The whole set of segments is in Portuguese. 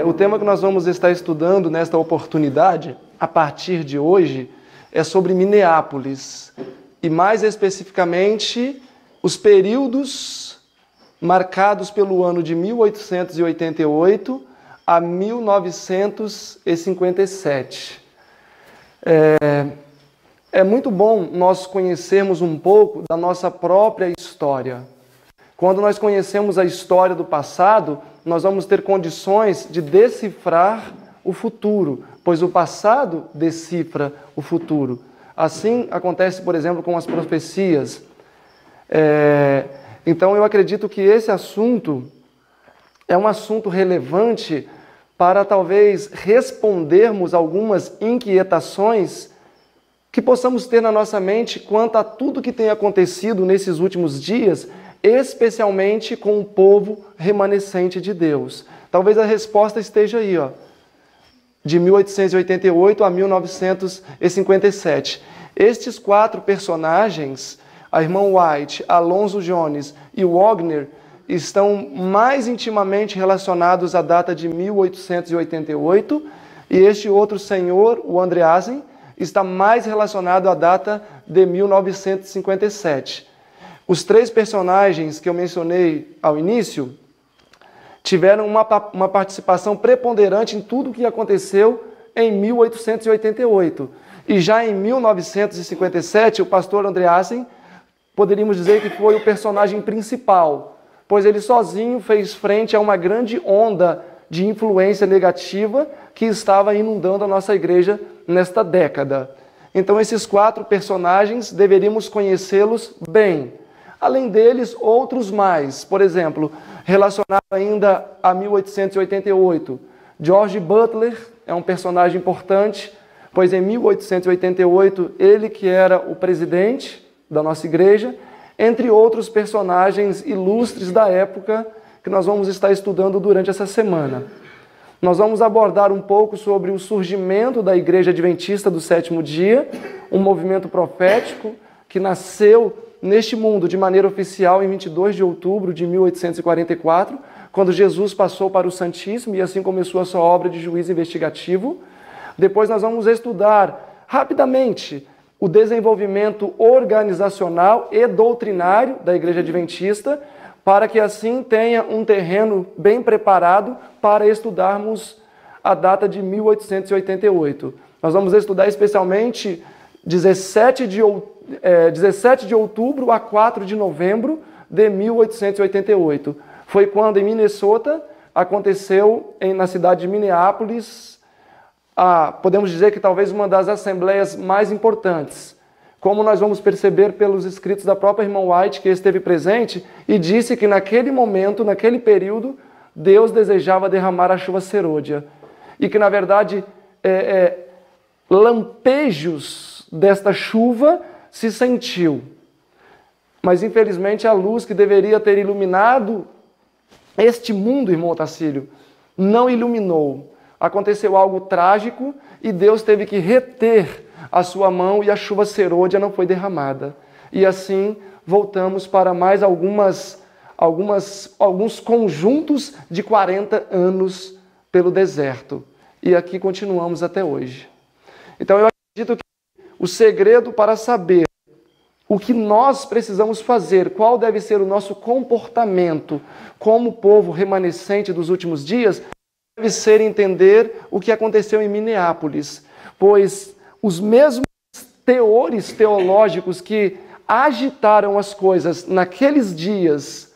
O tema que nós vamos estar estudando nesta oportunidade, a partir de hoje, é sobre Minneapolis. E mais especificamente, os períodos marcados pelo ano de 1888 a 1957. É muito bom nós conhecermos um pouco da nossa própria história. Quando nós conhecemos a história do passado, nós vamos ter condições de decifrar o futuro, pois o passado decifra o futuro. Assim acontece, por exemplo, com as profecias. Então eu acredito que esse assunto é um assunto relevante para talvez respondermos algumas inquietações que possamos ter na nossa mente quanto a tudo que tem acontecido nesses últimos dias, especialmente com o povo remanescente de Deus. Talvez a resposta esteja aí, de 1888 a 1957. Estes 4 personagens, a irmã White, Alonzo Jones e Wagner, estão mais intimamente relacionados à data de 1888, e este outro senhor, o Andreasen, está mais relacionado à data de 1957. Os 3 personagens que eu mencionei ao início tiveram uma participação preponderante em tudo o que aconteceu em 1888. E já em 1957, o pastor Andreasen, poderíamos dizer que foi o personagem principal, pois ele sozinho fez frente a uma grande onda de influência negativa que estava inundando a nossa igreja nesta década. Então esses 4 personagens deveríamos conhecê-los bem. Além deles, outros mais. Por exemplo, relacionado ainda a 1888, George Butler é um personagem importante, pois em 1888 ele que era o presidente da nossa igreja, entre outros personagens ilustres da época que nós vamos estar estudando durante essa semana. Nós vamos abordar um pouco sobre o surgimento da Igreja Adventista do Sétimo Dia, um movimento profético que nasceu neste mundo de maneira oficial em 22 de outubro de 1844, quando Jesus passou para o Santíssimo e assim começou a sua obra de juiz investigativo. Depois nós vamos estudar rapidamente o desenvolvimento organizacional e doutrinário da Igreja Adventista, para que assim tenha um terreno bem preparado para estudarmos a data de 1888. Nós vamos estudar especialmente 17 de outubro a 4 de novembro de 1888. Foi quando em Minnesota aconteceu, na cidade de Minneapolis, podemos dizer que talvez uma das assembleias mais importantes. Como nós vamos perceber pelos escritos da própria irmã White, que esteve presente e disse que naquele momento, naquele período, Deus desejava derramar a chuva serôdia. E que, na verdade, lampejos desta chuva se sentiu. Mas, infelizmente, a luz que deveria ter iluminado este mundo, irmão Otacílio, não iluminou. Aconteceu algo trágico e Deus teve que reter a sua mão e a chuva serôdia não foi derramada. E assim voltamos para mais alguns conjuntos de 40 anos pelo deserto. E aqui continuamos até hoje. Então eu acredito que o segredo para saber o que nós precisamos fazer, qual deve ser o nosso comportamento como povo remanescente dos últimos dias, deve ser entender o que aconteceu em Minneapolis, pois os mesmos teores teológicos que agitaram as coisas naqueles dias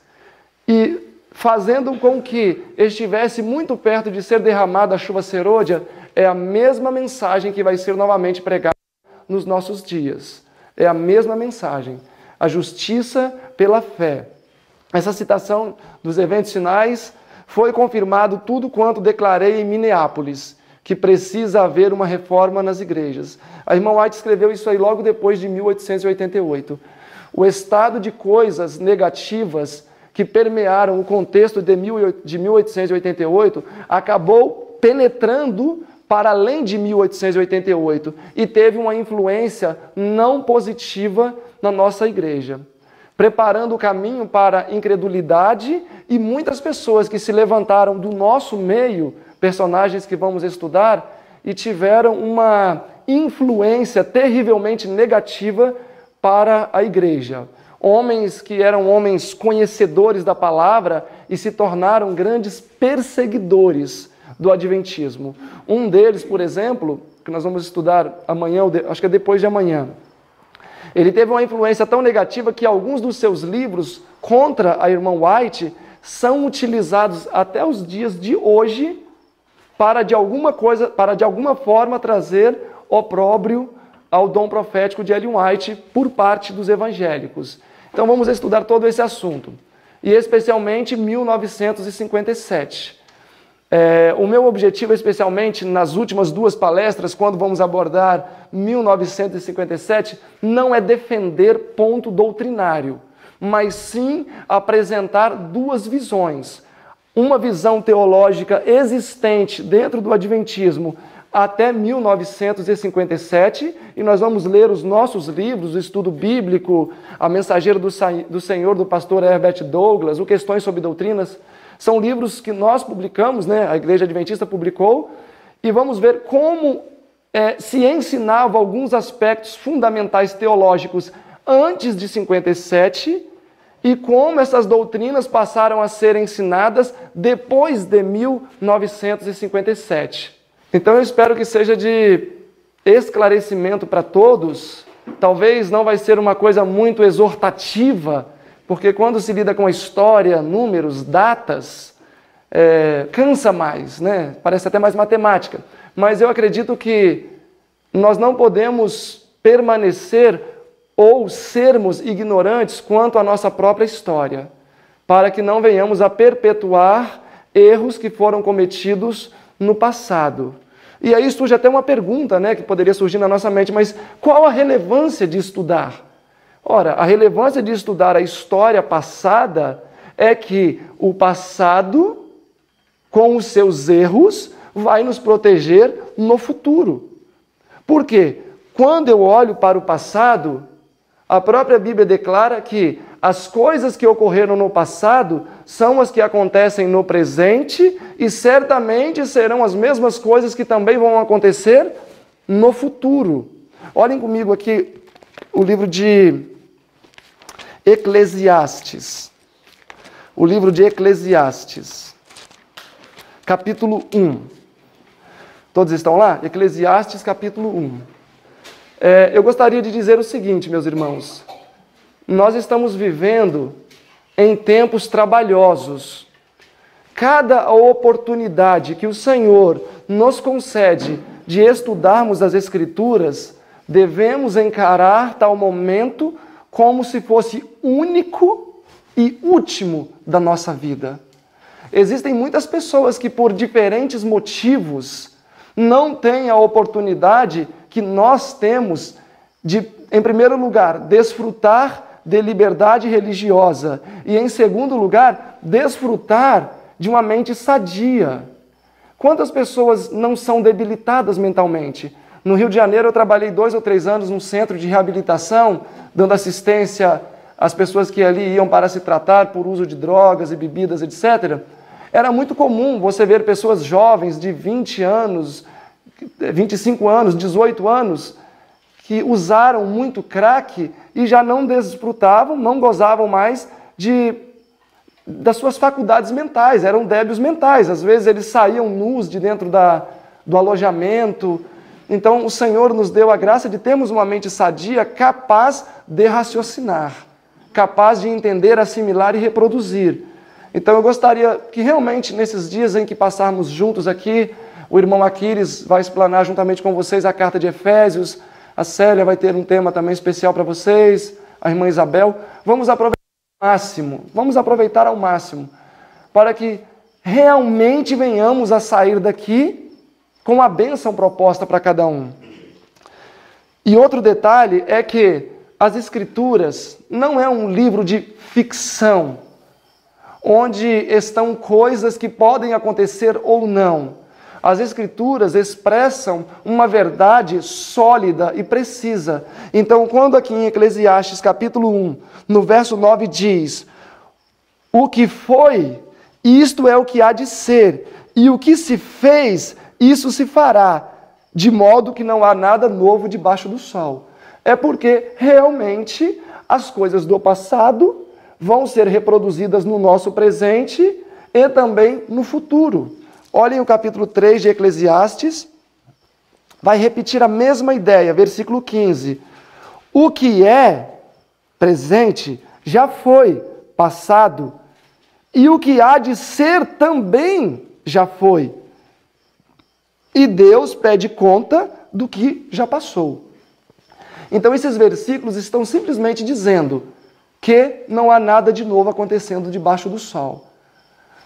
e fazendo com que estivesse muito perto de ser derramada a chuva serôdia, é a mesma mensagem que vai ser novamente pregada nos nossos dias. É a mesma mensagem. A justiça pela fé. Essa citação dos eventos finais foi confirmado tudo quanto declarei em Minneapolis, que precisa haver uma reforma nas igrejas. A irmã White escreveu isso aí logo depois de 1888. O estado de coisas negativas que permearam o contexto de 1888 acabou penetrando para além de 1888 e teve uma influência não positiva na nossa igreja. preparando o caminho para a incredulidade, e muitas pessoas que se levantaram do nosso meio, personagens que vamos estudar, e tiveram uma influência terrivelmente negativa para a igreja. Homens que eram homens conhecedores da palavra e se tornaram grandes perseguidores do adventismo. Um deles, por exemplo, que nós vamos estudar amanhã, acho que é depois de amanhã, ele teve uma influência tão negativa que alguns dos seus livros contra a irmã White são utilizados até os dias de hoje para de alguma forma trazer opróbrio ao dom profético de Ellen White por parte dos evangélicos. Então vamos estudar todo esse assunto, e especialmente 1957. O meu objetivo, especialmente nas últimas duas palestras, quando vamos abordar 1957, não é defender ponto doutrinário, mas sim apresentar duas visões. Uma visão teológica existente dentro do Adventismo até 1957, e nós vamos ler os nossos livros, o Estudo Bíblico, A Mensageira do Senhor, do pastor Herbert Douglas, o Questões sobre Doutrinas. São livros que nós publicamos, né? A Igreja Adventista publicou, e vamos ver como se ensinava alguns aspectos fundamentais teológicos antes de 57 e como essas doutrinas passaram a ser ensinadas depois de 1957. Então eu espero que seja de esclarecimento para todos. Talvez não vai ser uma coisa muito exortativa, porque quando se lida com a história, números, datas, cansa mais, né? Parece até mais matemática. Mas eu acredito que nós não podemos permanecer ou sermos ignorantes quanto à nossa própria história, para que não venhamos a perpetuar erros que foram cometidos no passado. E aí surge até uma pergunta, né, que poderia surgir na nossa mente, mas qual a relevância de estudar? Ora, a relevância de estudar a história passada é que o passado, com os seus erros, vai nos proteger no futuro. Por quê? Quando eu olho para o passado, a própria Bíblia declara que as coisas que ocorreram no passado são as que acontecem no presente e certamente serão as mesmas coisas que também vão acontecer no futuro. Olhem comigo aqui o livro de Eclesiastes. O livro de Eclesiastes, capítulo 1. Todos estão lá? Eclesiastes, capítulo 1. Eu gostaria de dizer o seguinte, meus irmãos. Nós estamos vivendo em tempos trabalhosos. Cada oportunidade que o Senhor nos concede de estudarmos as Escrituras, devemos encarar tal momento como se fosse único e último da nossa vida. Existem muitas pessoas que, por diferentes motivos, não têm a oportunidade que nós temos de, em primeiro lugar, desfrutar de liberdade religiosa e, em segundo lugar, desfrutar de uma mente sadia. Quantas pessoas não são debilitadas mentalmente? No Rio de Janeiro eu trabalhei 2 ou 3 anos num centro de reabilitação, dando assistência às pessoas que ali iam para se tratar por uso de drogas e bebidas, etc. Era muito comum você ver pessoas jovens de 20 anos, 25 anos, 18 anos, que usaram muito crack e já não desfrutavam, não gozavam mais das suas faculdades mentais, eram débeis mentais. Às vezes eles saíam nus de dentro do alojamento. Então o Senhor nos deu a graça de termos uma mente sadia, capaz de raciocinar, capaz de entender, assimilar e reproduzir. Então eu gostaria que realmente nesses dias em que passarmos juntos aqui, o irmão Aquiles vai explanar juntamente com vocês a carta de Efésios, a Célia vai ter um tema também especial para vocês, a irmã Isabel. Vamos aproveitar ao máximo, para que realmente venhamos a sair daqui com a bênção proposta para cada um. E outro detalhe é que as Escrituras não é um livro de ficção, onde estão coisas que podem acontecer ou não. As Escrituras expressam uma verdade sólida e precisa. Então, quando aqui em Eclesiastes capítulo 1, no verso 9 diz: o que foi, isto é o que há de ser, e o que se fez, isso se fará, de modo que não há nada novo debaixo do sol. É porque realmente as coisas do passado vão ser reproduzidas no nosso presente e também no futuro. Olhem o capítulo 3 de Eclesiastes, vai repetir a mesma ideia, versículo 15. O que é presente já foi passado, e o que há de ser também já foi. E Deus pede conta do que já passou. Então esses versículos estão simplesmente dizendo que não há nada de novo acontecendo debaixo do sol.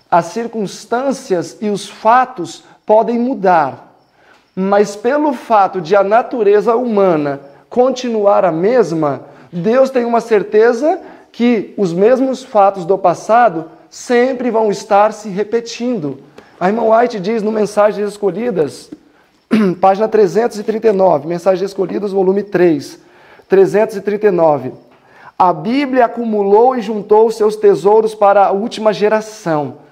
As circunstâncias e os fatos podem mudar, mas pelo fato de a natureza humana continuar a mesma, Deus tem uma certeza que os mesmos fatos do passado sempre vão estar se repetindo. A irmã White diz no Mensagens Escolhidas, página 339, Mensagens Escolhidas, volume 3, 339. A Bíblia acumulou e juntou seus tesouros para a última geração.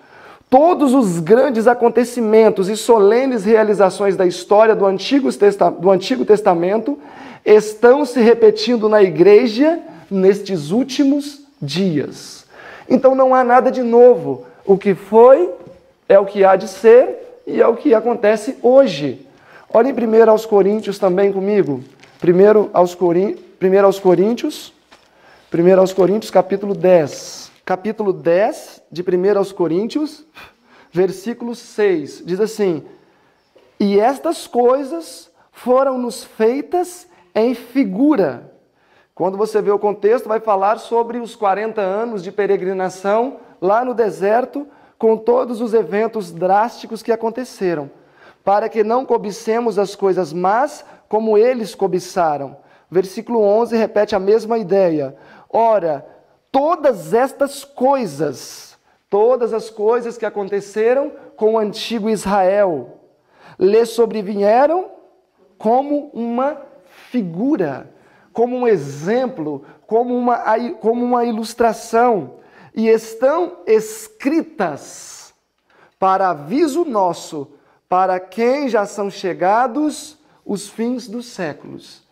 Todos os grandes acontecimentos e solenes realizações da história do Antigo Testamento estão se repetindo na igreja nestes últimos dias. Então não há nada de novo. O que foi é o que há de ser e é o que acontece hoje. Olhem 1 aos Coríntios também comigo. 1 aos Coríntios, capítulo 10. Capítulo 10 de 1 aos Coríntios, versículo 6, diz assim: e estas coisas foram-nos feitas em figura. Quando você vê o contexto, vai falar sobre os 40 anos de peregrinação lá no deserto, com todos os eventos drásticos que aconteceram, para que não cobicemos as coisas más como eles cobiçaram. Versículo 11 repete a mesma ideia. Ora, todas estas coisas, todas as coisas que aconteceram com o antigo Israel, lhe sobrevieram como uma figura, como um exemplo, como uma ilustração, e estão escritas para aviso nosso, para quem já são chegados os fins dos séculos.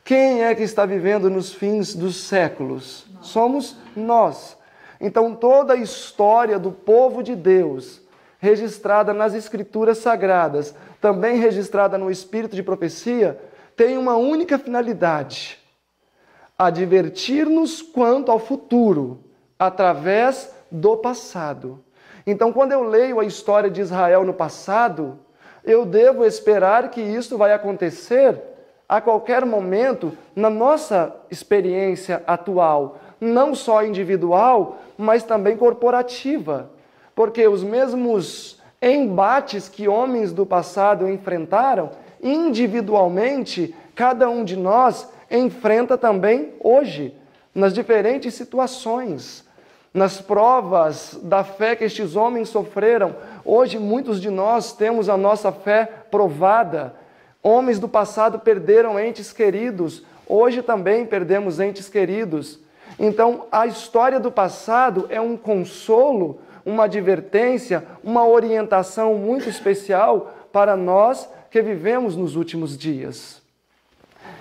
Quem é que está vivendo nos fins dos séculos? Somos nós. Então toda a história do povo de Deus, registrada nas Escrituras Sagradas, também registrada no Espírito de Profecia, tem uma única finalidade: advertir-nos quanto ao futuro, através do passado. Então, quando eu leio a história de Israel no passado, eu devo esperar que isso vai acontecer a qualquer momento na nossa experiência atual, não só individual, mas também corporativa. Porque os mesmos embates que homens do passado enfrentaram, individualmente, cada um de nós enfrenta também hoje, nas diferentes situações, nas provas da fé que estes homens sofreram. Hoje muitos de nós temos a nossa fé provada. Homens do passado perderam entes queridos, hoje também perdemos entes queridos. Então a história do passado é um consolo, uma advertência, uma orientação muito especial para nós que vivemos nos últimos dias.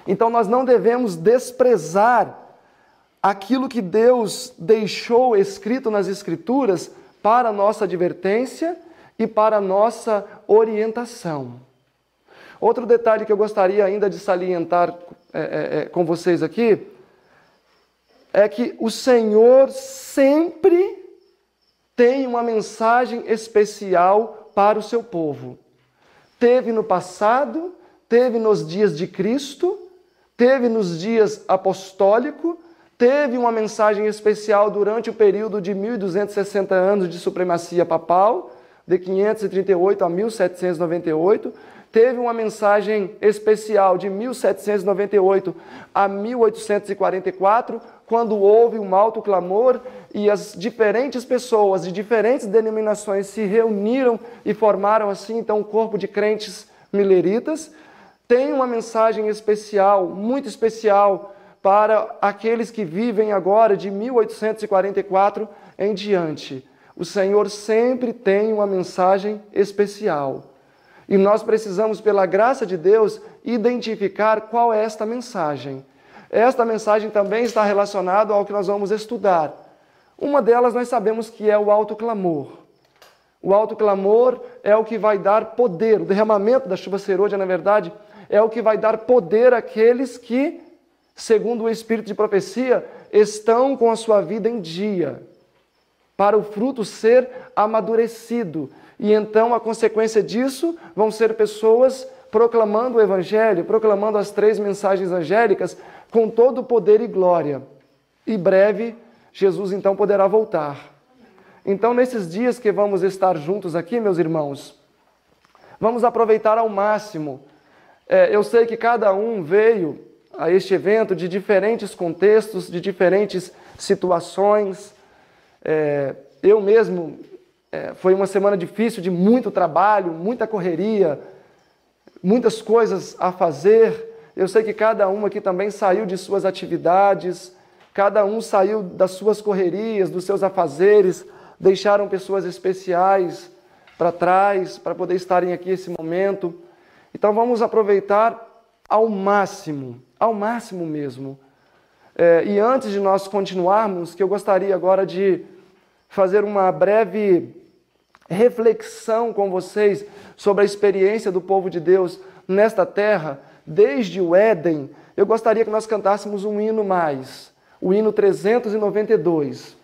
Então nós não devemos desprezar aquilo que Deus deixou escrito nas Escrituras para a nossa advertência e para a nossa orientação. Outro detalhe que eu gostaria ainda de salientar com vocês aqui é que o Senhor sempre tem uma mensagem especial para o seu povo. Teve no passado, teve nos dias de Cristo, teve nos dias apostólicos, teve uma mensagem especial durante o período de 1260 anos de supremacia papal, de 538 a 1798, teve uma mensagem especial de 1798 a 1844, quando houve um alto clamor e as diferentes pessoas de diferentes denominações se reuniram e formaram assim então um corpo de crentes mileritas, tem uma mensagem especial, muito especial, para aqueles que vivem agora de 1844 em diante. O Senhor sempre tem uma mensagem especial. E nós precisamos, pela graça de Deus, identificar qual é esta mensagem. Esta mensagem também está relacionada ao que nós vamos estudar. Uma delas nós sabemos que é o alto clamor. O alto clamor é o que vai dar poder. O derramamento da chuva serôdia, na verdade, é o que vai dar poder àqueles que, segundo o Espírito de profecia, estão com a sua vida em dia, para o fruto ser amadurecido. E então a consequência disso vão ser pessoas proclamando o Evangelho, proclamando as 3 mensagens angélicas com todo o poder e glória. E breve, Jesus então poderá voltar. Então, nesses dias que vamos estar juntos aqui, meus irmãos, vamos aproveitar ao máximo. Eu sei que cada um veio a este evento de diferentes contextos, de diferentes situações. Eu mesmo, foi uma semana difícil, de muito trabalho, muita correria, muitas coisas a fazer. Eu sei que cada um aqui também saiu de suas atividades, cada um saiu das suas correrias, dos seus afazeres, deixaram pessoas especiais para trás, para poder estarem aqui esse momento. Então vamos aproveitar ao máximo mesmo. E antes de nós continuarmos, que eu gostaria agora de fazer uma breve reflexão com vocês sobre a experiência do povo de Deus nesta terra, desde o Éden. Eu gostaria que nós cantássemos um hino mais, o hino 392,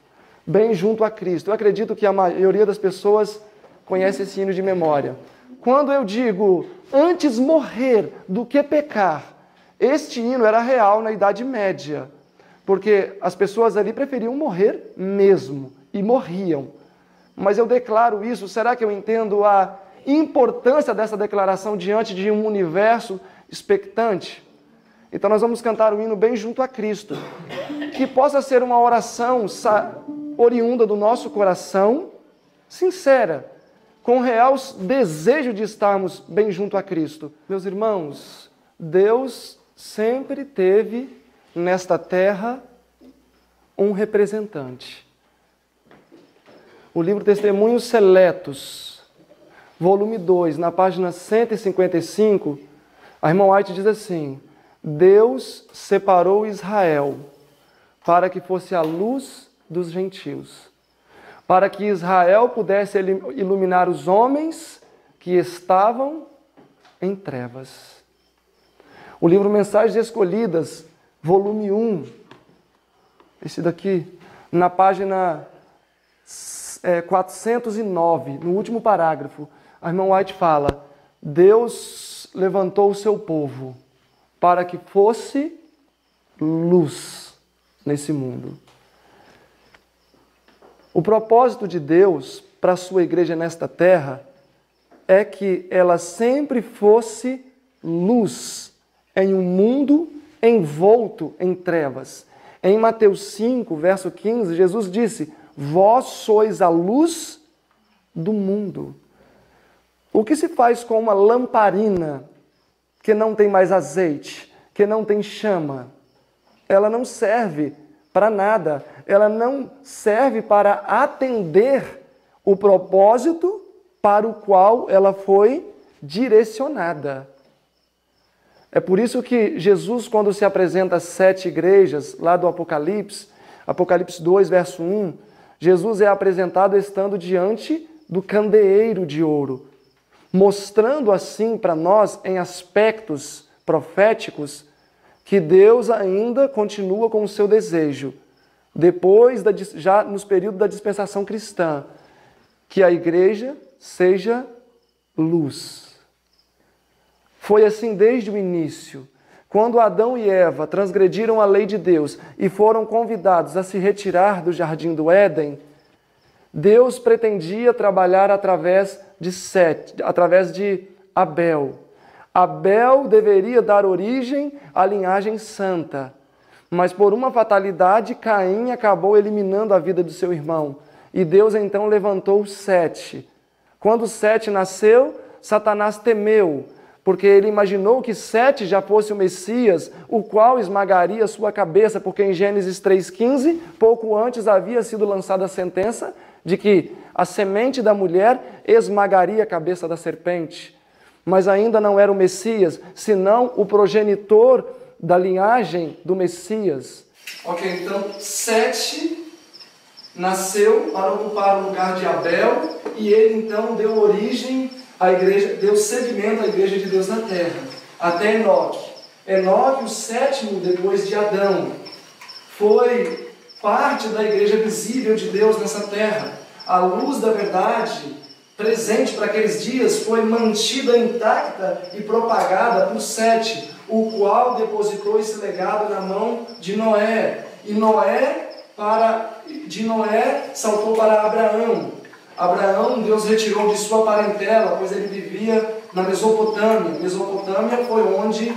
bem junto a Cristo. Eu acredito que a maioria das pessoas conhece esse hino de memória. Quando eu digo, antes morrer do que pecar, este hino era real na Idade Média, porque as pessoas ali preferiam morrer mesmo, e morriam. Mas eu declaro isso, será que eu entendo a importância dessa declaração diante de um universo expectante? Então nós vamos cantar o hino bem junto a Cristo, que possa ser uma oração oriunda do nosso coração, sincera, com real desejo de estarmos bem junto a Cristo. Meus irmãos, Deus sempre teve nesta terra um representante. O livro Testemunhos Seletos, volume 2, na página 155, a irmã White diz assim: Deus separou Israel para que fosse a luz dos gentios, para que Israel pudesse iluminar os homens que estavam em trevas. O livro Mensagens Escolhidas, volume 1, esse daqui, na página 409, no último parágrafo, a irmã White fala: Deus levantou o seu povo para que fosse luz nesse mundo. O propósito de Deus para a sua igreja nesta terra é que ela sempre fosse luz em um mundo envolto em trevas. Em Mateus 5, verso 15, Jesus disse: Vós sois a luz do mundo. O que se faz com uma lamparina que não tem mais azeite, que não tem chama? Ela não serve para nada. Ela não serve para atender o propósito para o qual ela foi direcionada. É por isso que Jesus, quando se apresenta às 7 igrejas, lá do Apocalipse 2, verso 1, Jesus é apresentado estando diante do candeeiro de ouro, mostrando assim para nós, em aspectos proféticos, que Deus ainda continua com o seu desejo, depois, já nos períodos da dispensação cristã, que a igreja seja luz. Foi assim desde o início. Quando Adão e Eva transgrediram a lei de Deus e foram convidados a se retirar do jardim do Éden, Deus pretendia trabalhar através de Abel. Abel deveria dar origem à linhagem santa, Mas por uma fatalidade, Caim acabou eliminando a vida do seu irmão. E Deus então levantou Sete. Quando Sete nasceu, Satanás temeu, porque ele imaginou que Sete já fosse o Messias, o qual esmagaria sua cabeça, porque em Gênesis 3,15, pouco antes havia sido lançada a sentença de que a semente da mulher esmagaria a cabeça da serpente. Mas ainda não era o Messias, senão o progenitor da linhagem do Messias. Ok, então Sete nasceu para ocupar o lugar de Abel e ele então deu origem à igreja, deu seguimento à igreja de Deus na terra, até Enoque. Enoque, o sétimo depois de Adão, foi parte da igreja visível de Deus nessa terra. A luz da verdade presente para aqueles dias foi mantida intacta e propagada por Sete, o qual depositou esse legado na mão de Noé. E de Noé saltou para Abraão. Abraão, Deus retirou de sua parentela, pois ele vivia na Mesopotâmia. Mesopotâmia foi onde,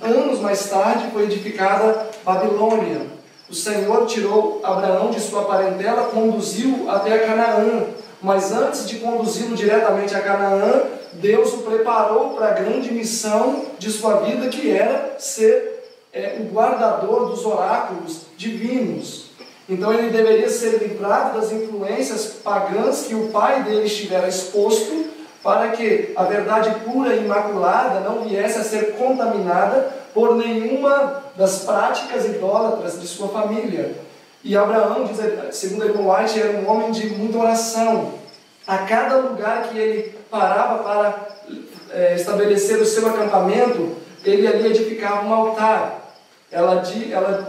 anos mais tarde, foi edificada Babilônia. O Senhor tirou Abraão de sua parentela, conduziu até a Canaã. Mas antes de conduzi-lo diretamente a Canaã, Deus o preparou para a grande missão de sua vida, que era ser o guardador dos oráculos divinos. Então ele deveria ser livrado das influências pagãs que o pai dele estivera exposto, para que a verdade pura e imaculada não viesse a ser contaminada por nenhuma das práticas idólatras de sua família. E Abraão, segundo Ellen White, era um homem de muita oração. A cada lugar que ele parava para estabelecer o seu acampamento, ele ali edificava um altar.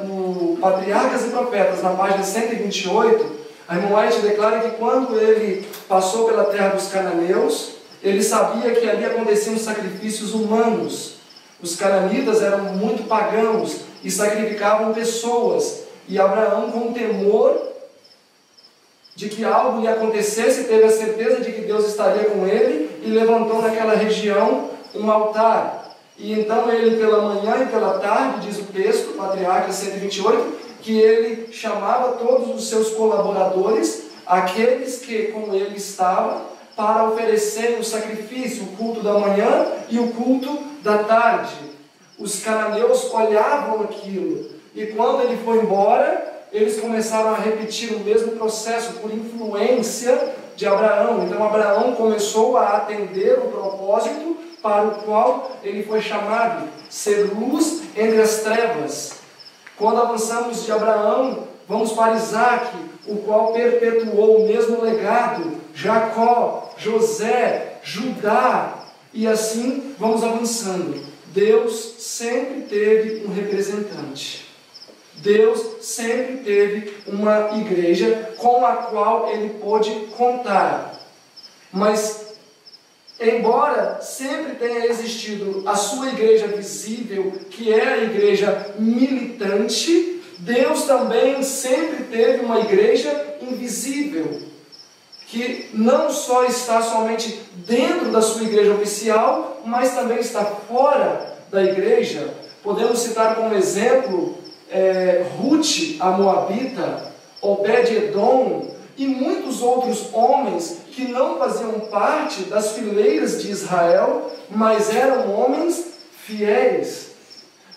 No Patriarcas e Profetas, na página 128, a Ellen White declara que quando ele passou pela terra dos cananeus, ele sabia que ali aconteciam sacrifícios humanos. Os cananitas eram muito pagãos e sacrificavam pessoas. E Abraão, com temor de que algo lhe acontecesse, teve a certeza de que Deus estaria com ele e levantou naquela região um altar. E então ele, pela manhã e pela tarde, diz o texto, Patriarcas 128, que ele chamava todos os seus colaboradores, aqueles que com ele estavam, para oferecerem o sacrifício, o culto da manhã e o culto da tarde. Os cananeus olhavam aquilo, e quando ele foi embora, eles começaram a repetir o mesmo processo por influência de Abraão. Então Abraão começou a atender o propósito para o qual ele foi chamado, ser luz entre as trevas. Quando avançamos de Abraão, vamos para Isaac, o qual perpetuou o mesmo legado, Jacó, José, Judá, e assim vamos avançando. Deus sempre teve um representante. Deus sempre teve uma igreja com a qual ele pôde contar. Mas, embora sempre tenha existido a sua igreja visível, que é a igreja militante, Deus também sempre teve uma igreja invisível, que não só está somente dentro da sua igreja oficial, mas também está fora da igreja. Podemos citar como exemplo Ruth, a Moabita, Obed-Edom e muitos outros homens que não faziam parte das fileiras de Israel, mas eram homens fiéis.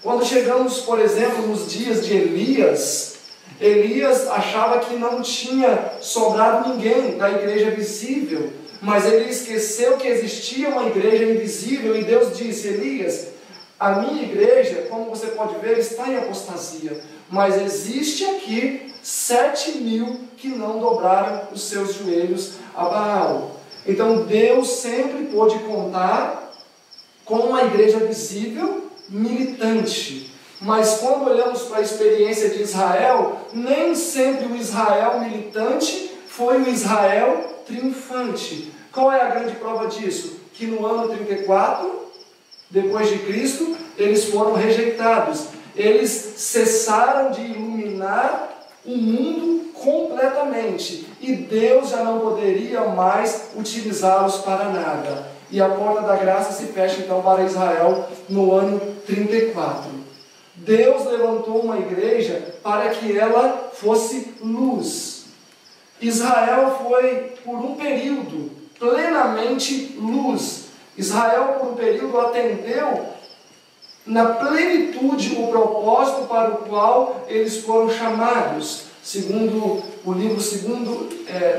Quando chegamos, por exemplo, nos dias de Elias, Elias achava que não tinha sobrado ninguém da igreja visível, mas ele esqueceu que existia uma igreja invisível, e Deus disse: Elias, a minha igreja, como você pode ver, está em apostasia, mas existe aqui 7.000 que não dobraram os seus joelhos a Baal. Então Deus sempre pôde contar com uma igreja visível, militante. Mas quando olhamos para a experiência de Israel, nem sempre o Israel militante foi o Israel triunfante. Qual é a grande prova disso? Que no ano 34, depois de Cristo, eles foram rejeitados. Eles cessaram de iluminar o mundo completamente. E Deus já não poderia mais utilizá-los para nada. E a porta da graça se fecha então para Israel no ano 34. Deus levantou uma igreja para que ela fosse luz. Israel foi, por um período, plenamente luz. Israel, por um período, atendeu na plenitude o propósito para o qual eles foram chamados. Segundo o livro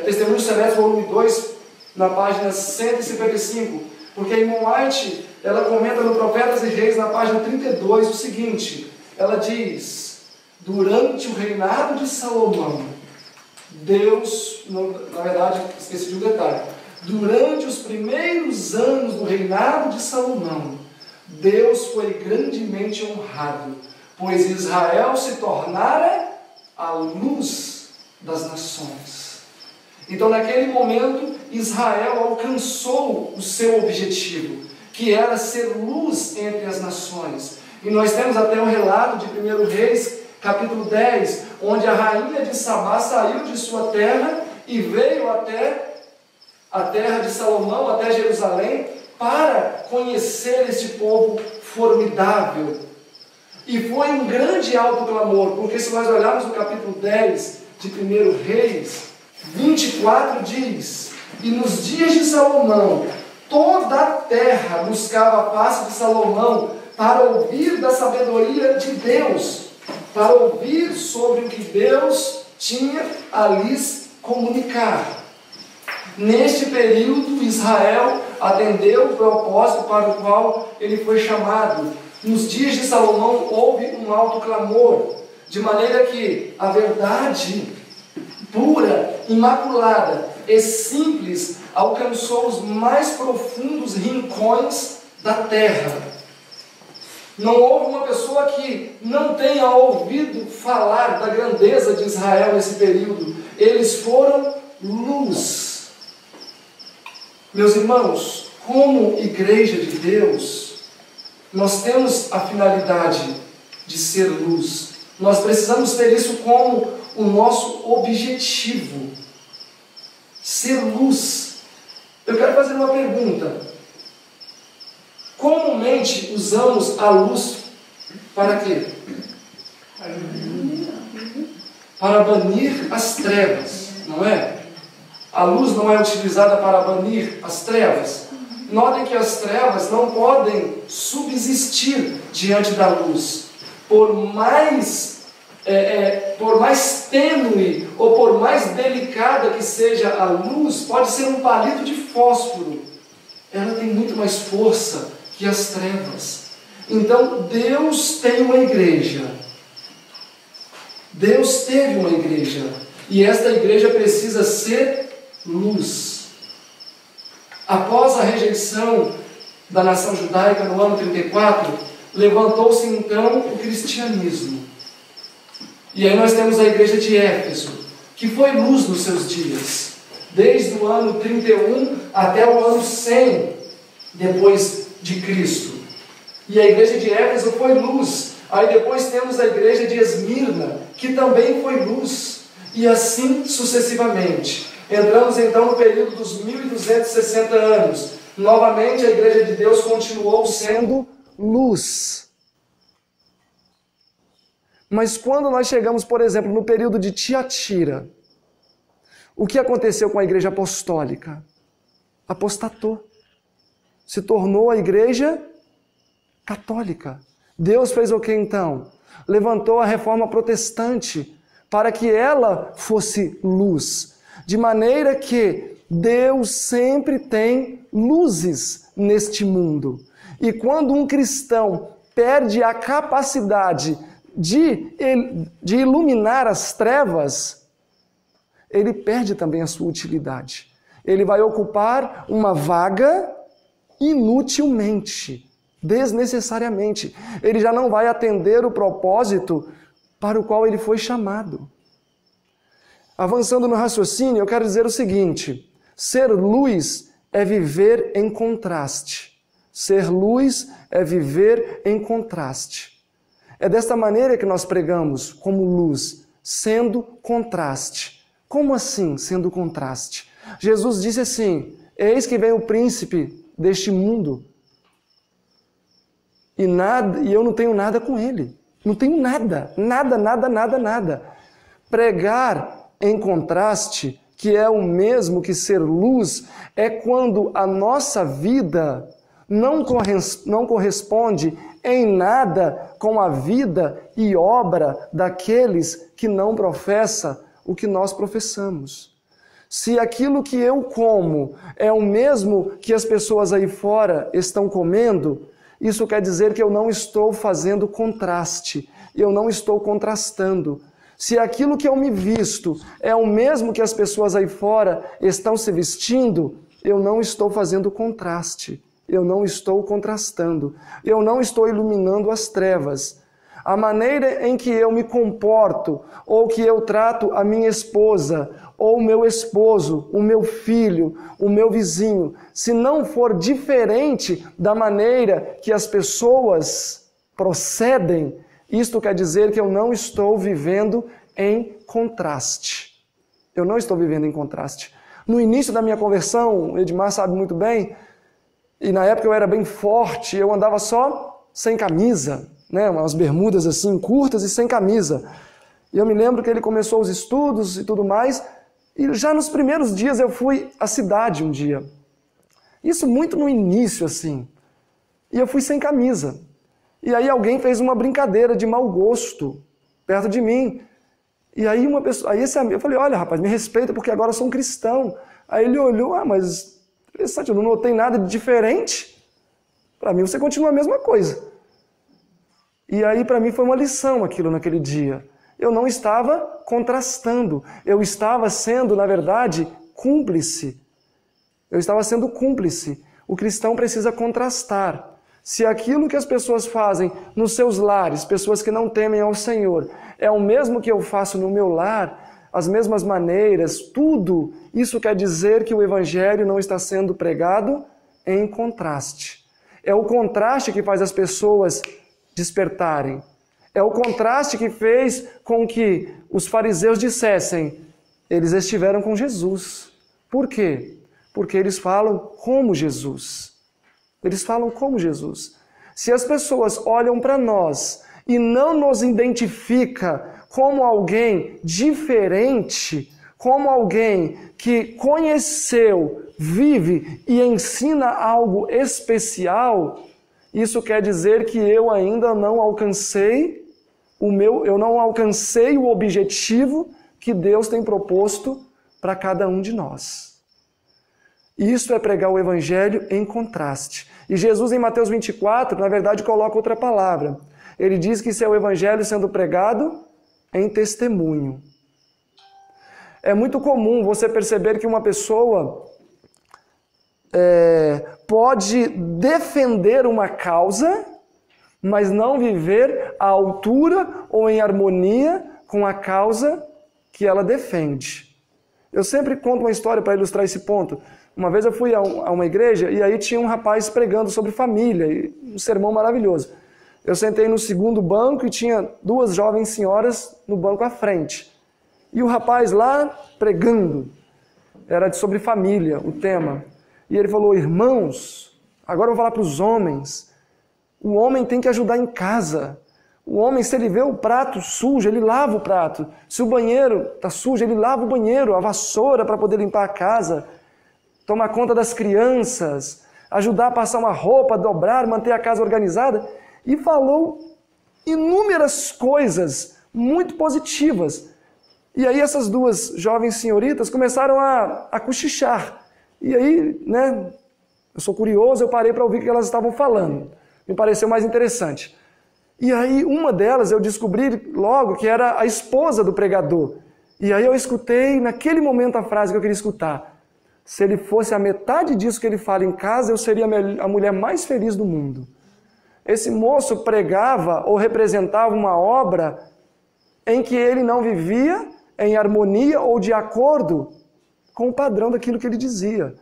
Testemunhos Celestes, volume 2, na página 155. Porque a irmã White, ela comenta no Profetas e Reis, na página 32, o seguinte. Ela diz: durante o reinado de Salomão, Deus, na verdade, esqueci de um detalhe. Durante os primeiros anos do reinado de Salomão, Deus foi grandemente honrado, pois Israel se tornara a luz das nações. Então, naquele momento, Israel alcançou o seu objetivo, que era ser luz entre as nações. E nós temos até um relato de 1 Reis, capítulo 10, onde a rainha de Sabá saiu de sua terra e veio até a terra de Salomão, até Jerusalém, para conhecer este povo formidável. E foi um grande alto clamor, porque se nós olharmos no capítulo 10 de 1 Reis, 24 diz: e nos dias de Salomão, toda a terra buscava a face de Salomão para ouvir da sabedoria de Deus, para ouvir sobre o que Deus tinha a lhes comunicar. Neste período, Israel atendeu o propósito para o qual ele foi chamado. Nos dias de Salomão houve um alto clamor, de maneira que a verdade pura, imaculada e simples alcançou os mais profundos rincões da terra. Não houve uma pessoa que não tenha ouvido falar da grandeza de Israel nesse período. Eles foram luz. Meus irmãos, como igreja de Deus, nós temos a finalidade de ser luz. Nós precisamos ter isso como o nosso objetivo. Ser luz. Eu quero fazer uma pergunta. Comumente usamos a luz para quê? Para banir as trevas, não é? A luz não é utilizada para banir as trevas. Notem que as trevas não podem subsistir diante da luz. Por mais tênue ou por mais delicada que seja a luz, pode ser um palito de fósforo. Ela tem muito mais força que as trevas. Então, Deus tem uma igreja. Deus teve uma igreja. E esta igreja precisa ser luz. Após a rejeição da nação judaica no ano 34, levantou-se então o cristianismo. E aí nós temos a igreja de Éfeso, que foi luz nos seus dias, desde o ano 31 até o ano 100 depois de Cristo. E a igreja de Éfeso foi luz. Aí depois temos a igreja de Esmirna, que também foi luz. E assim sucessivamente. Entramos então no período dos 1260 anos. Novamente a igreja de Deus continuou sendo luz. Mas quando nós chegamos, por exemplo, no período de Tiatira, o que aconteceu com a igreja apostólica? Apostatou. Se tornou a igreja católica. Deus fez o que então? Levantou a reforma protestante para que ela fosse luz. De maneira que Deus sempre tem luzes neste mundo. E quando um cristão perde a capacidade de iluminar as trevas, ele perde também a sua utilidade. Ele vai ocupar uma vaga inutilmente, desnecessariamente. Ele já não vai atender o propósito para o qual ele foi chamado. Avançando no raciocínio, eu quero dizer o seguinte: ser luz é viver em contraste. Ser luz é viver em contraste. É desta maneira que nós pregamos como luz, sendo contraste. Como assim, sendo contraste? Jesus disse assim: eis que vem o príncipe deste mundo, e eu não tenho nada com ele. Não tenho nada, nada, nada, nada, nada. Pregar em contraste, que é o mesmo que ser luz, é quando a nossa vida não corresponde em nada com a vida e obra daqueles que não professam o que nós professamos. Se aquilo que eu como é o mesmo que as pessoas aí fora estão comendo, isso quer dizer que eu não estou fazendo contraste, eu não estou contrastando. Se aquilo que eu me visto é o mesmo que as pessoas aí fora estão se vestindo, eu não estou fazendo contraste, eu não estou contrastando, eu não estou iluminando as trevas. A maneira em que eu me comporto, ou que eu trato a minha esposa, ou o meu esposo, o meu filho, o meu vizinho, se não for diferente da maneira que as pessoas procedem, isto quer dizer que eu não estou vivendo em contraste. Eu não estou vivendo em contraste. No início da minha conversão, o Edmar sabe muito bem, e na época eu era bem forte, eu andava só sem camisa, né, umas bermudas assim curtas e sem camisa. E eu me lembro que ele começou os estudos e tudo mais, e já nos primeiros dias eu fui à cidade um dia. Isso muito no início, assim. E eu fui sem camisa. E aí alguém fez uma brincadeira de mau gosto perto de mim. E aí uma pessoa, aí esse amigo, eu falei, olha rapaz, me respeita porque agora eu sou um cristão. Aí ele olhou, mas interessante, eu não notei nada de diferente. Para mim você continua a mesma coisa. E aí para mim foi uma lição aquilo naquele dia. Eu não estava contrastando, eu estava sendo, na verdade, cúmplice. Eu estava sendo cúmplice. O cristão precisa contrastar. Se aquilo que as pessoas fazem nos seus lares, pessoas que não temem ao Senhor, é o mesmo que eu faço no meu lar, as mesmas maneiras, tudo, isso quer dizer que o Evangelho não está sendo pregado em contraste. É o contraste que faz as pessoas despertarem. É o contraste que fez com que os fariseus dissessem, eles estiveram com Jesus. Por quê? Porque eles falam como Jesus. Eles falam como Jesus. Se as pessoas olham para nós e não nos identifica como alguém diferente, como alguém que conheceu, vive e ensina algo especial, isso quer dizer que eu ainda não alcancei o objetivo que Deus tem proposto para cada um de nós. Isso é pregar o Evangelho em contraste. E Jesus, em Mateus 24, na verdade, coloca outra palavra. Ele diz que isso é o Evangelho sendo pregado em testemunho. É muito comum você perceber que uma pessoa pode defender uma causa, mas não viver à altura ou em harmonia com a causa que ela defende. Eu sempre conto uma história para ilustrar esse ponto. Uma vez eu fui a uma igreja e aí tinha um rapaz pregando sobre família, um sermão maravilhoso. Eu sentei no segundo banco e tinha duas jovens senhoras no banco à frente. E o rapaz lá pregando, era sobre família, o tema. E ele falou, irmãos, agora eu vou falar para os homens, o homem tem que ajudar em casa. O homem, se ele vê o prato sujo, ele lava o prato. Se o banheiro está sujo, ele lava o banheiro, a vassoura para poder limpar a casa. Tomar conta das crianças, ajudar a passar uma roupa, dobrar, manter a casa organizada. E falou inúmeras coisas muito positivas. E aí essas duas jovens senhoritas começaram a cochichar. E aí, né, eu sou curioso, eu parei para ouvir o que elas estavam falando. Me pareceu mais interessante. E aí uma delas eu descobri logo que era a esposa do pregador. E aí eu escutei naquele momento a frase que eu queria escutar. Se ele fosse a metade disso que ele fala em casa, eu seria a mulher mais feliz do mundo. Esse moço pregava ou representava uma obra em que ele não vivia em harmonia ou de acordo com o padrão daquilo que ele dizia.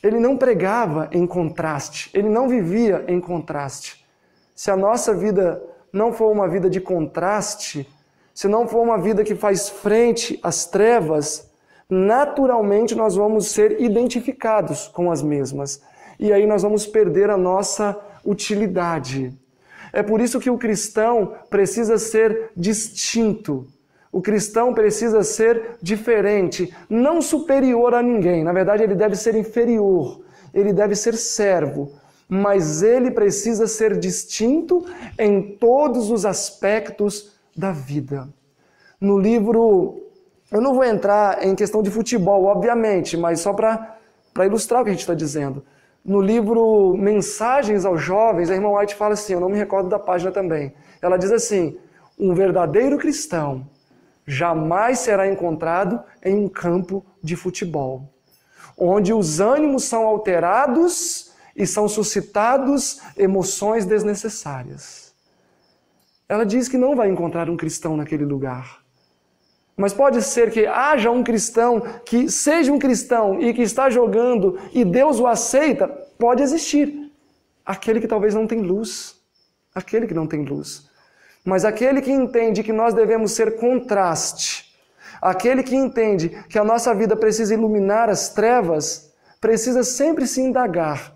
Ele não pregava em contraste, ele não vivia em contraste. Se a nossa vida não for uma vida de contraste, se não for uma vida que faz frente às trevas, naturalmente nós vamos ser identificados com as mesmas. E aí nós vamos perder a nossa utilidade. É por isso que o cristão precisa ser distinto. O cristão precisa ser diferente, não superior a ninguém. Na verdade, ele deve ser inferior, ele deve ser servo, mas ele precisa ser distinto em todos os aspectos da vida. No livro, eu não vou entrar em questão de futebol, obviamente, mas só para ilustrar o que a gente está dizendo. No livro Mensagens aos Jovens, a irmã White fala assim, eu não me recordo da página também, ela diz assim, um verdadeiro cristão jamais será encontrado em um campo de futebol, onde os ânimos são alterados e são suscitados emoções desnecessárias. Ela diz que não vai encontrar um cristão naquele lugar. Mas pode ser que haja um cristão que seja um cristão e que está jogando e Deus o aceita, pode existir. Aquele que talvez não tem luz. Aquele que não tem luz. Mas aquele que entende que nós devemos ser contraste, aquele que entende que a nossa vida precisa iluminar as trevas, precisa sempre se indagar.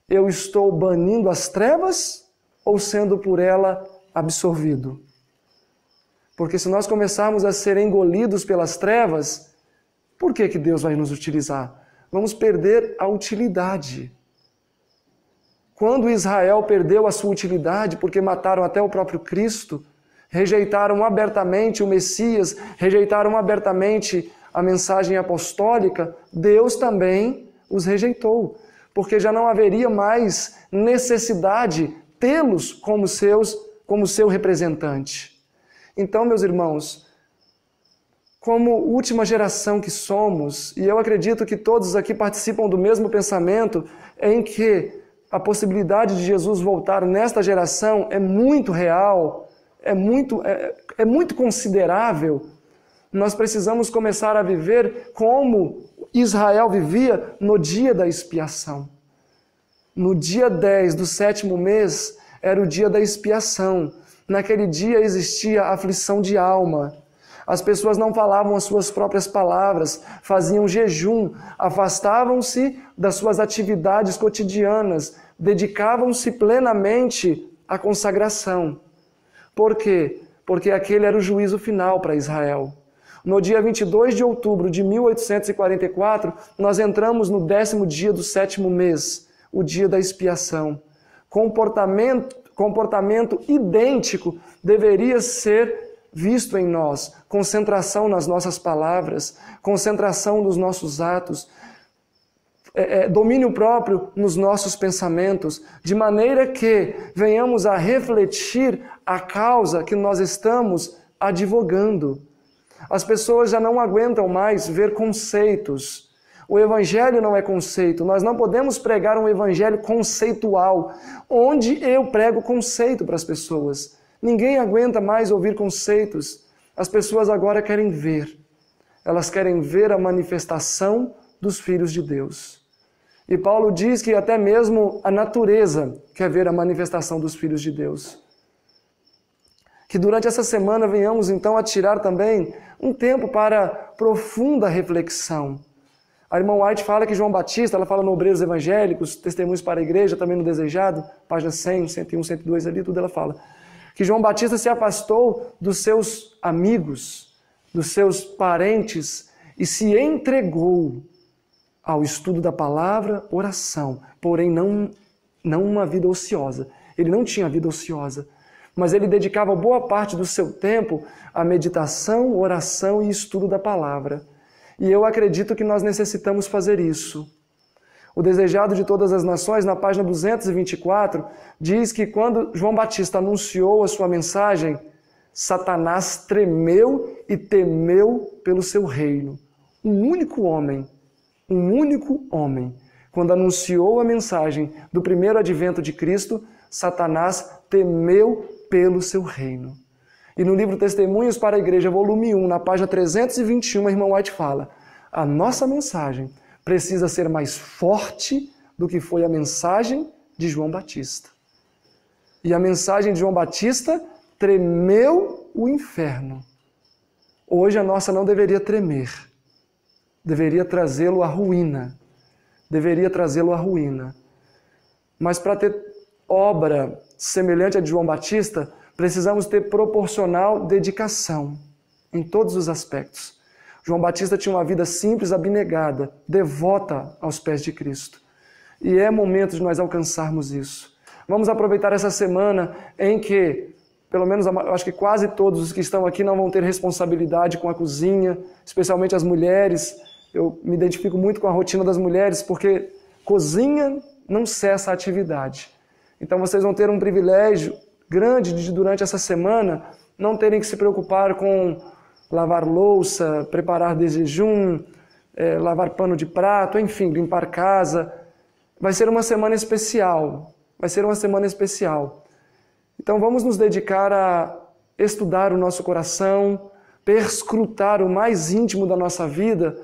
Eu estou banindo as trevas ou sendo por ela absorvido? Porque se nós começarmos a ser engolidos pelas trevas, por que Deus vai nos utilizar? Vamos perder a utilidade. Quando Israel perdeu a sua utilidade, porque mataram até o próprio Cristo, rejeitaram abertamente o Messias, rejeitaram abertamente a mensagem apostólica, Deus também os rejeitou, porque já não haveria mais necessidade tê-los como seu representante. Então, meus irmãos, como última geração que somos, e eu acredito que todos aqui participam do mesmo pensamento, em que a possibilidade de Jesus voltar nesta geração é muito real, é muito considerável, nós precisamos começar a viver como Israel vivia no dia da expiação. No dia 10 do 7º mês era o dia da expiação. Naquele dia existia aflição de alma. As pessoas não falavam as suas próprias palavras, faziam jejum, afastavam-se das suas atividades cotidianas, dedicavam-se plenamente à consagração. Por quê? Porque aquele era o juízo final para Israel. No dia 22 de outubro de 1844, nós entramos no 10º dia do 7º mês, o dia da expiação. Comportamento idêntico deveria ser visto em nós. Concentração nas nossas palavras, concentração nos nossos atos, domínio próprio nos nossos pensamentos, de maneira que venhamos a refletir a causa que nós estamos advogando. As pessoas já não aguentam mais ver conceitos. O evangelho não é conceito. Nós não podemos pregar um evangelho conceitual, onde eu prego conceito para as pessoas. Ninguém aguenta mais ouvir conceitos. As pessoas agora querem ver. Elas querem ver a manifestação dos filhos de Deus. E Paulo diz que até mesmo a natureza quer ver a manifestação dos filhos de Deus. Que durante essa semana venhamos então a tirar também um tempo para profunda reflexão. A irmã White fala que João Batista, ela fala no Obreiros Evangélicos, Testemunhos para a Igreja, também no Desejado, página 100, 101, 102 ali, tudo ela fala. Que João Batista se afastou dos seus amigos, dos seus parentes e se entregou ao estudo da palavra, oração, porém não uma vida ociosa. Ele não tinha vida ociosa, mas ele dedicava boa parte do seu tempo à meditação, oração e estudo da palavra. E eu acredito que nós necessitamos fazer isso. O Desejado de Todas as Nações, na página 224, diz que quando João Batista anunciou a sua mensagem, Satanás tremeu e temeu pelo seu reino. Um único homem, quando anunciou a mensagem do primeiro advento de Cristo, Satanás temeu pelo seu reino. E no livro Testemunhos para a Igreja, volume 1, na página 321, a irmã White fala: a nossa mensagem precisa ser mais forte do que foi a mensagem de João Batista. E a mensagem de João Batista tremeu o inferno. Hoje a nossa não deveria tremer. Deveria trazê-lo à ruína. Mas para ter obra semelhante à de João Batista, precisamos ter proporcional dedicação em todos os aspectos. João Batista tinha uma vida simples, abnegada, devota aos pés de Cristo. E é momento de nós alcançarmos isso. Vamos aproveitar essa semana em que, pelo menos eu acho que quase todos os que estão aqui não vão ter responsabilidade com a cozinha, especialmente as mulheres. Eu me identifico muito com a rotina das mulheres, porque cozinha não cessa a atividade. Então vocês vão ter um privilégio grande de, durante essa semana, não terem que se preocupar com lavar louça, preparar de jejum, lavar pano de prato, enfim, limpar casa. Vai ser uma semana especial. Vai ser uma semana especial. Então vamos nos dedicar a estudar o nosso coração, perscrutar o mais íntimo da nossa vida,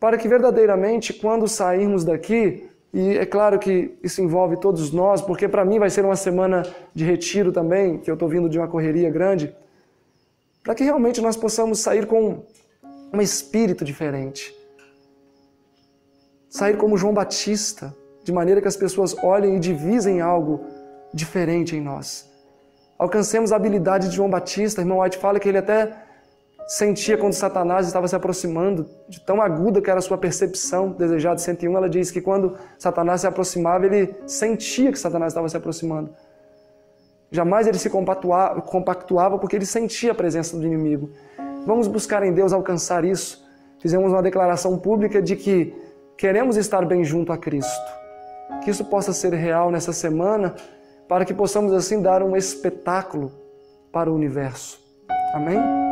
para que verdadeiramente, quando sairmos daqui, e é claro que isso envolve todos nós, porque para mim vai ser uma semana de retiro também, que eu estou vindo de uma correria grande, para que realmente nós possamos sair com um espírito diferente. Sair como João Batista, de maneira que as pessoas olhem e divisem algo diferente em nós. Alcancemos a habilidade de João Batista. Irmão White fala que ele até sentia quando Satanás estava se aproximando, de tão aguda que era a sua percepção. Desejado 101, ela diz que quando Satanás se aproximava, ele sentia que Satanás estava se aproximando. Jamais ele se compactuava porque ele sentia a presença do inimigo. Vamos buscar em Deus alcançar isso. Fizemos uma declaração pública de que queremos estar bem junto a Cristo. Que isso possa ser real nessa semana, para que possamos assim dar um espetáculo para o universo. Amém?